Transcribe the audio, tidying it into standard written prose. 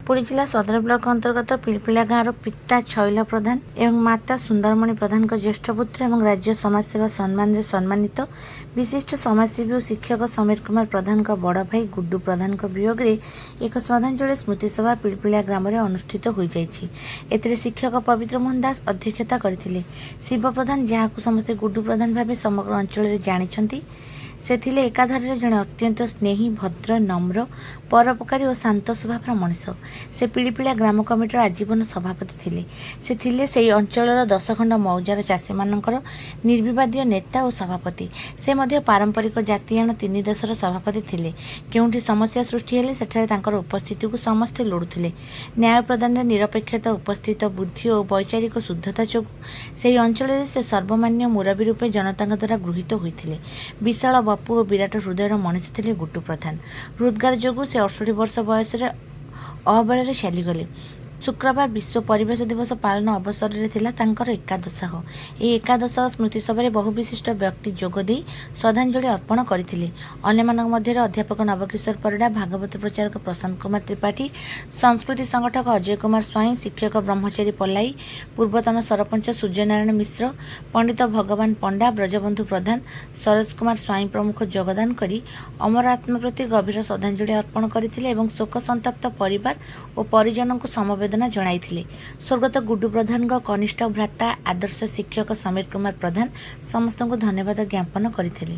पुरी जिला सदर ब्लॉक अंतर्गत पिलपिला गाँव पिता छैल प्रधान एवं माता सुंदरमणि प्रधान ज्येष्ठ पुत्र और राज्य समाजसेवा सम्मान में सम्मानित विशिष्ट समाजसेवी और शिक्षक समीर कुमार प्रधान बड़ भाई गुड्डू प्रधान वियोग में एक श्रद्धांजलि स्मृति सभा पिलपिला ग्राम में अनुष्ठित हो जाती। शिक्षक पवित्र मोहन दास अध्यक्षता करथिले। शिव प्रधान जहाँ समस्ते गुड्डू प्रधान भाव समग्र अंचल जानी से थिले एकाधारे जड़े अत्यंत स्नेही भद्र नम्र परोपकारी और शांत स्वभाव मनीष। से पिलपिला ग्राम कमिटर आजीवन सभापति थिले। से थिले से अंचलर 10 खंड मौजार चाषी मानकर निर्विवादीय नेता और सभापति। से मध्य पारंपरिक जातीयाण 3 देशर सभापति थिले। केउंठी समस्या सृष्टि हेले सेठारे तांकर उपस्थिति को समस्ते लोड़ुथिले। न्याय प्रदान में निरपेक्षता उपस्थित बुद्धि और वैचारिक शुद्धता जो से अंचल से सर्वमान्य मुरबी रूपे जनता द्वारा गृहीत होते। विशाल बापू और विराट हृदयर मनीष थे गुड्डू प्रधान। हृदघात जो से 68 वर्ष बयस अबेला चलीगले। शुक्रवार विश्व परिवेश दिवस पालन अवसर में थिला तांकर एकादश। ये एकादश स्मृति सभा बहु विशिष्ट व्यक्ति जोगदे श्रद्धांजलि अर्पण करथिले। अन्य मध्य अध्यापक नवकिशोर परिडा, भागवत प्रचारक प्रशांत कुमार त्रिपाठी, संस्कृति संगठक अजय कुमार स्वाई, शिक्षक ब्रह्मचारी पल्लाई, पूर्वतन सरपंच सूर्यनारायण मिश्र, पंडित भगवान पंडा, ब्रजबंधु प्रधान, सरोज कुमार स्वाई प्रमुख योगदान करी अमर आत्मा प्रति गभीर श्रद्धांजलि अर्पण करथिले एवं शोक संतप्त परिवार और परिजन को समवेदना जणाइथिले। स्वर्गत गुड्डू प्रधान कनिष्ठ भ्राता आदर्श शिक्षक समीर कुमार प्रधान समस्त को धन्यवाद ज्ञापन करथिले।